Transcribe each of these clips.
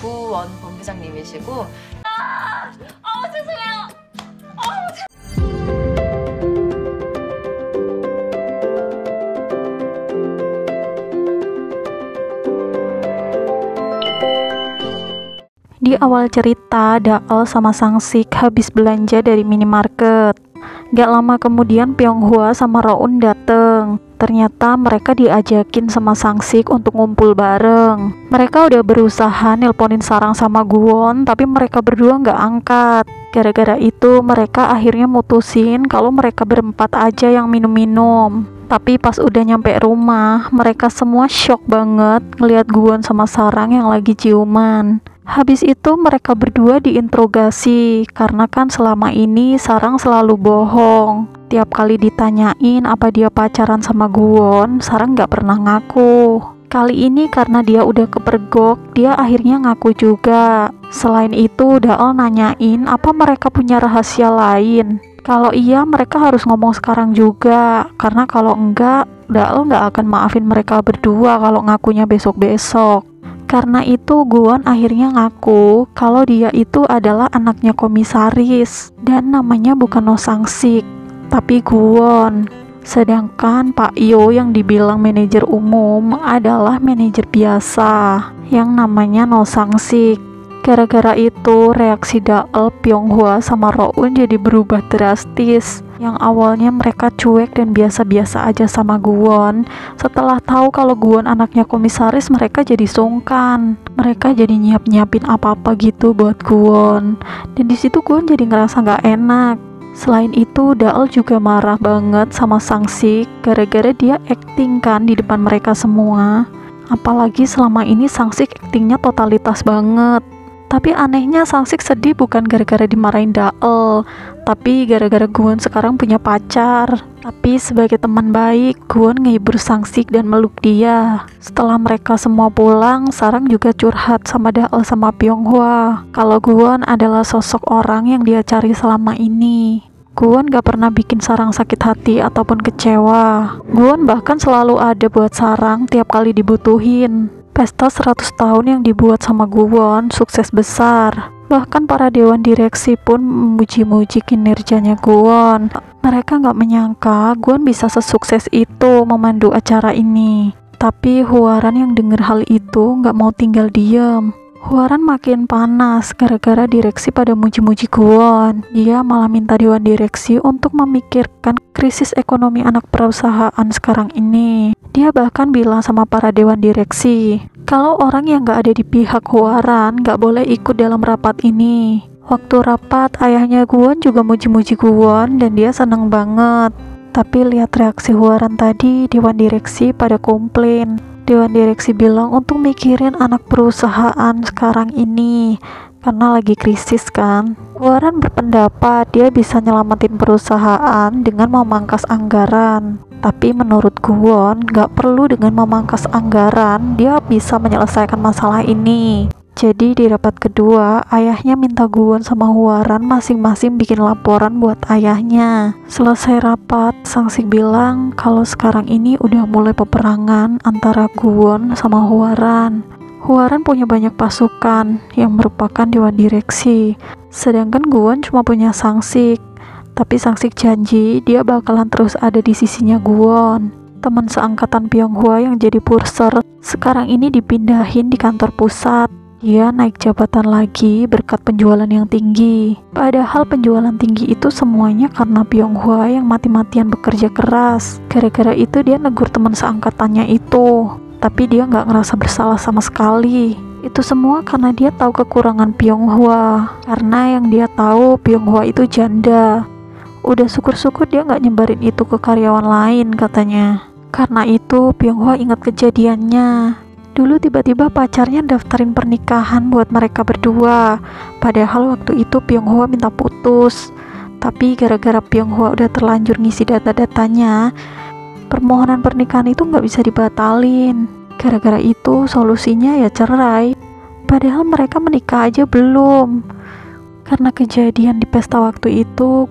구원 본부장님이시고. 죄송해요. Di awal cerita, Daal sama Sang-sik habis belanja dari minimarket. Gak lama kemudian Pyonghwa sama Roun dateng. Ternyata mereka diajakin sama Sang-sik untuk ngumpul bareng. Mereka udah berusaha nelponin Sarang sama Guwon, tapi mereka berdua gak angkat. Gara-gara itu mereka akhirnya mutusin kalau mereka berempat aja yang minum-minum. Tapi pas udah nyampe rumah, mereka semua shock banget ngeliat Guwon sama Sarang yang lagi ciuman. Habis itu mereka berdua diinterogasi, karena kan selama ini Sarang selalu bohong. Tiap kali ditanyain apa dia pacaran sama Guwon, Sarang gak pernah ngaku. Kali ini karena dia udah kepergok, dia akhirnya ngaku juga. Selain itu, Daal nanyain apa mereka punya rahasia lain. Kalau iya, mereka harus ngomong sekarang juga, karena kalau enggak, Daal gak akan maafin mereka berdua kalau ngakunya besok-besok. Karena itu Guwon akhirnya ngaku kalau dia itu adalah anaknya komisaris dan namanya bukan No Sang-sik, tapi Guwon. Sedangkan Pak Yo yang dibilang manajer umum adalah manajer biasa yang namanya No Sang-sik. Gara-gara itu reaksi Daal, Pyonghwa sama Roun jadi berubah drastis. Yang awalnya mereka cuek dan biasa-biasa aja sama Guwon, setelah tahu kalau Guwon anaknya komisaris, mereka jadi sungkan. Mereka jadi nyiapin apa-apa gitu buat Guwon. Dan di situ Guwon jadi ngerasa gak enak. Selain itu, Daal juga marah banget sama Sang-sik gara-gara dia acting kan di depan mereka semua. Apalagi selama ini Sang-sik actingnya totalitas banget. Tapi anehnya Sang-sik sedih bukan gara-gara dimarahin Daal, tapi gara-gara Guwon sekarang punya pacar. Tapi sebagai teman baik, Guwon ngehibur Sang-sik dan meluk dia. Setelah mereka semua pulang, Sarang juga curhat sama Daal sama Pyonghwa kalau Guwon adalah sosok orang yang dia cari selama ini. Guwon gak pernah bikin Sarang sakit hati ataupun kecewa. Guwon bahkan selalu ada buat Sarang tiap kali dibutuhin. Pesta 100 tahun yang dibuat sama Guwon sukses besar. Bahkan para dewan direksi pun memuji-muji kinerjanya Guwon. Mereka gak menyangka Guwon bisa sesukses itu memandu acara ini. Tapi Hwaran yang denger hal itu gak mau tinggal diem. Hwaran makin panas gara-gara direksi pada muji-muji Guwon. Dia malah minta dewan direksi untuk memikirkan krisis ekonomi anak perusahaan sekarang ini. Dia bahkan bilang sama para dewan direksi, kalau orang yang gak ada di pihak Hwaran gak boleh ikut dalam rapat ini. Waktu rapat, ayahnya Guwon juga muji-muji Guwon dan dia seneng banget. Tapi lihat reaksi Hwaran tadi, dewan direksi pada komplain. Dewan direksi bilang untuk mikirin anak perusahaan sekarang ini karena lagi krisis kan. Hwaran berpendapat dia bisa nyelamatin perusahaan dengan memangkas anggaran. Tapi menurut Guwon gak perlu dengan memangkas anggaran, dia bisa menyelesaikan masalah ini. Jadi di rapat kedua, ayahnya minta Guwon sama Hwaran masing-masing bikin laporan buat ayahnya. Selesai rapat, Sang-sik bilang kalau sekarang ini udah mulai peperangan antara Guwon sama Hwaran. Hwaran punya banyak pasukan yang merupakan dewan direksi, sedangkan Guwon cuma punya Sang-sik. Tapi Sang-sik janji dia bakalan terus ada di sisinya Guwon. Teman seangkatan Pyonghwa yang jadi purser sekarang ini dipindahin di kantor pusat. Dia naik jabatan lagi berkat penjualan yang tinggi. Padahal penjualan tinggi itu semuanya karena Pyonghwa yang mati-matian bekerja keras. Gara-gara itu dia negur teman seangkatannya itu. Tapi dia nggak ngerasa bersalah sama sekali. Itu semua karena dia tahu kekurangan Pyonghwa. Karena yang dia tahu Pyonghwa itu janda. Udah syukur-syukur dia nggak nyebarin itu ke karyawan lain katanya. Karena itu Pyonghwa ingat kejadiannya. Dulu tiba-tiba pacarnya daftarin pernikahan buat mereka berdua. Padahal waktu itu Pyonghwa minta putus. Tapi gara-gara Pyonghwa udah terlanjur ngisi data-datanya, permohonan pernikahan itu nggak bisa dibatalin. Gara-gara itu solusinya ya cerai. Padahal mereka menikah aja belum. Karena kejadian di pesta waktu itu,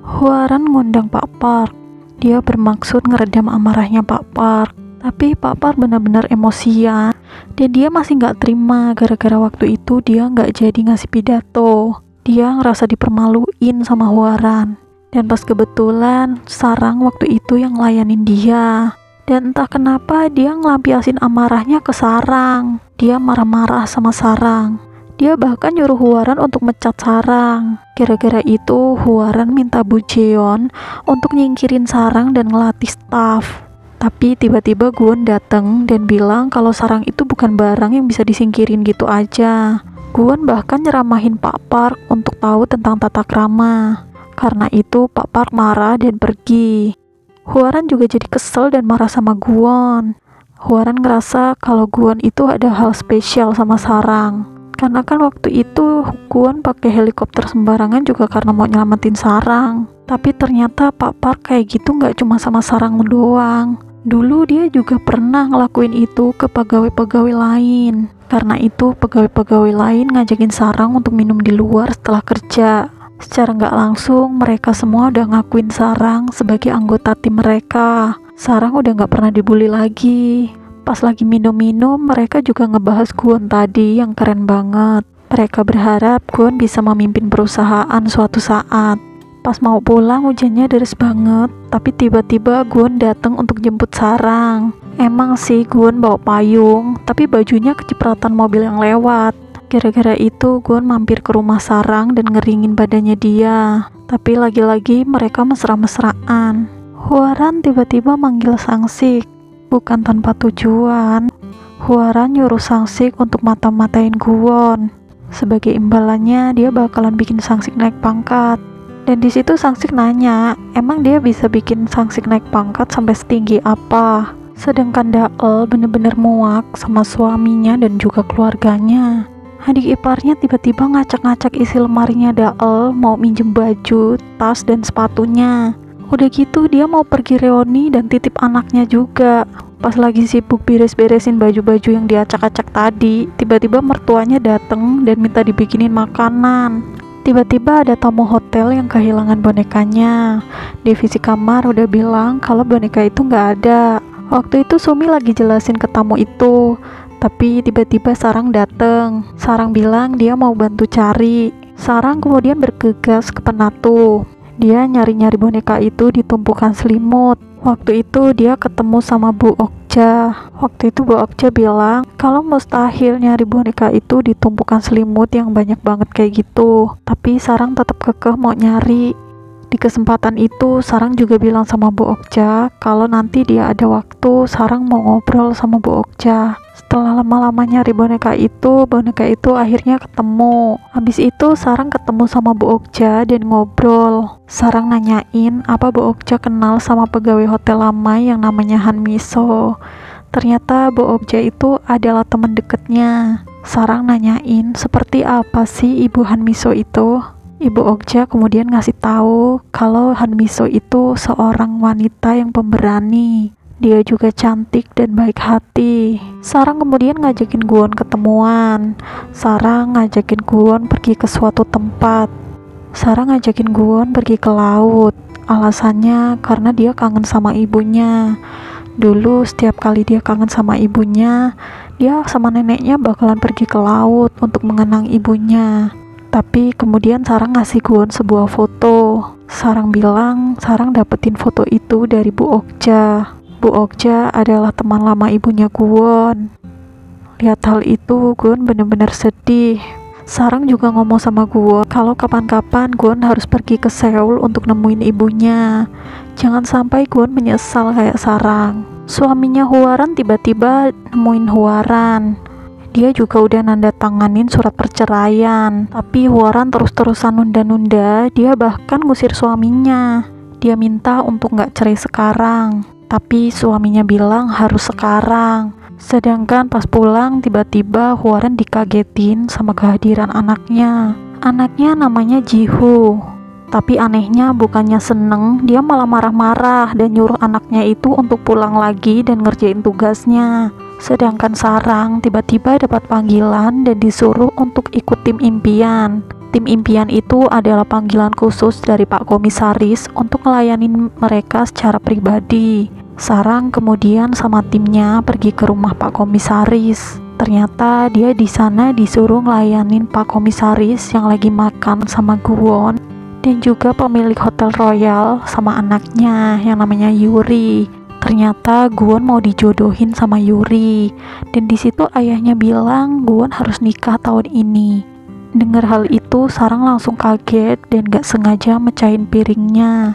Hwaran ngundang Pak Park. Dia bermaksud ngeredam amarahnya Pak Park. Tapi Pak Par benar-benar emosian dan dia masih nggak terima gara-gara waktu itu dia nggak jadi ngasih pidato. Dia ngerasa dipermaluin sama Huaran. Dan pas kebetulan Sarang waktu itu yang layanin dia. Dan entah kenapa dia ngelampiasin amarahnya ke Sarang. Dia marah-marah sama Sarang. Dia bahkan nyuruh Huaran untuk mecat Sarang. Gara-gara itu Huaran minta Bu Jeon untuk nyingkirin Sarang dan ngelatih staff. Tapi tiba-tiba Gwon dateng dan bilang kalau Sarang itu bukan barang yang bisa disingkirin gitu aja. Gwon bahkan nyeramahin Pak Park untuk tahu tentang tata krama. Karena itu Pak Park marah dan pergi. Huaran juga jadi kesel dan marah sama Gwon. Huaran ngerasa kalau Gwon itu ada hal spesial sama Sarang. Karena kan waktu itu Gwon pakai helikopter sembarangan juga karena mau nyelamatin Sarang. Tapi ternyata Pak Park kayak gitu nggak cuma sama Sarang doang. Dulu dia juga pernah ngelakuin itu ke pegawai-pegawai lain. Karena itu pegawai-pegawai lain ngajakin Sarang untuk minum di luar setelah kerja. Secara nggak langsung mereka semua udah ngakuin Sarang sebagai anggota tim mereka. Sarang udah nggak pernah dibully lagi. Pas lagi minum-minum mereka juga ngebahas Gwon tadi yang keren banget. Mereka berharap Gwon bisa memimpin perusahaan suatu saat. Pas mau pulang hujannya deras banget, tapi tiba-tiba Gwon datang untuk jemput Sarang. Emang sih Gwon bawa payung, tapi bajunya kecipratan mobil yang lewat. Gara-gara itu Gwon mampir ke rumah Sarang dan ngeringin badannya dia. Tapi lagi-lagi mereka mesra-mesraan. Huaran tiba-tiba manggil Sangsik, bukan tanpa tujuan. Huaran nyuruh Sangsik untuk mata-matain Gwon. Sebagai imbalannya dia bakalan bikin Sangsik naik pangkat. Dan di situ Sangsik nanya, emang dia bisa bikin Sangsik naik pangkat sampai setinggi apa? Sedangkan Dael bener-bener muak sama suaminya dan juga keluarganya. Adik iparnya tiba-tiba ngacak-ngacak isi lemarinya Dael, mau minjem baju, tas, dan sepatunya. Udah gitu dia mau pergi reuni dan titip anaknya juga. Pas lagi sibuk beres-beresin baju-baju yang diacak-acak tadi, tiba-tiba mertuanya dateng dan minta dibikinin makanan. Tiba-tiba ada tamu hotel yang kehilangan bonekanya. Divisi kamar udah bilang kalau boneka itu nggak ada. Waktu itu Sumi lagi jelasin ke tamu itu, tapi tiba-tiba Sarang dateng. Sarang bilang dia mau bantu cari. Sarang kemudian bergegas ke Penatu. Dia nyari-nyari boneka itu di tumpukan selimut. Waktu itu dia ketemu sama Bu Okja. Waktu itu Bu Okja bilang kalau mustahil nyari boneka itu di tumpukan selimut yang banyak banget kayak gitu. Tapi Sarang tetap kekeh mau nyari. Di kesempatan itu Sarang juga bilang sama Bu Okja kalau nanti dia ada waktu Sarang mau ngobrol sama Bu Okja. Setelah lama-lama nyari boneka itu akhirnya ketemu. Habis itu Sarang ketemu sama Bu Okja dan ngobrol. Sarang nanyain apa Bu Okja kenal sama pegawai hotel lama yang namanya Han Miso. Ternyata Bu Okja itu adalah teman deketnya. Sarang nanyain seperti apa sih Ibu Han Miso itu. Ibu Okja kemudian ngasih tahu kalau Han Miso itu seorang wanita yang pemberani. Dia juga cantik dan baik hati. Sarang kemudian ngajakin Gwon ketemuan. Sarang ngajakin Gwon pergi ke suatu tempat. Sarang ngajakin Gwon pergi ke laut. Alasannya karena dia kangen sama ibunya. Dulu setiap kali dia kangen sama ibunya, dia sama neneknya bakalan pergi ke laut untuk mengenang ibunya. Tapi kemudian Sarang ngasih Gwon sebuah foto. Sarang bilang Sarang dapetin foto itu dari Bu Okja. Bu Okja adalah teman lama ibunya Gwon. Lihat hal itu, Gwon bener-bener sedih. Sarang juga ngomong sama Gwon kalau kapan-kapan Gwon harus pergi ke Seoul untuk nemuin ibunya. Jangan sampai Gwon menyesal kayak Sarang. Suaminya Huaran tiba-tiba nemuin Huaran. Dia juga udah nanda tanganin surat perceraian. Tapi Huaran terus-terusan nunda-nunda. Dia bahkan ngusir suaminya. Dia minta untuk gak cerai sekarang. Tapi suaminya bilang harus sekarang. Sedangkan pas pulang tiba-tiba Huaran dikagetin sama kehadiran anaknya. Anaknya namanya Jiho. Tapi anehnya bukannya seneng, dia malah marah-marah dan nyuruh anaknya itu untuk pulang lagi dan ngerjain tugasnya. Sedangkan Sarang tiba-tiba dapat panggilan dan disuruh untuk ikut tim impian. Tim impian itu adalah panggilan khusus dari Pak Komisaris untuk ngelayanin mereka secara pribadi. Sarang kemudian sama timnya pergi ke rumah Pak Komisaris. Ternyata dia di sana disuruh ngelayanin Pak Komisaris yang lagi makan sama Guwon dan juga pemilik Hotel Royal sama anaknya yang namanya Yuri. Ternyata Guwon mau dijodohin sama Yuri, dan di situ ayahnya bilang Guwon harus nikah tahun ini. Dengar hal itu, Sarang langsung kaget dan gak sengaja mecahin piringnya.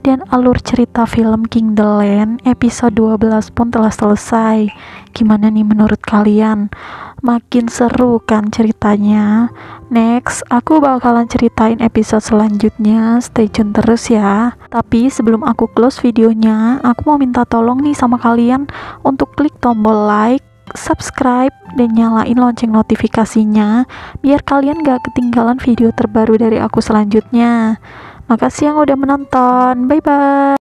Dan alur cerita film King the Land episode 12 pun telah selesai. Gimana nih menurut kalian? Makin seru kan ceritanya? Next, aku bakalan ceritain episode selanjutnya. Stay tune terus ya. Tapi sebelum aku close videonya, aku mau minta tolong nih sama kalian untuk klik tombol like, subscribe, dan nyalain lonceng notifikasinya biar kalian gak ketinggalan video terbaru dari aku selanjutnya. Makasih yang udah menonton. Bye bye.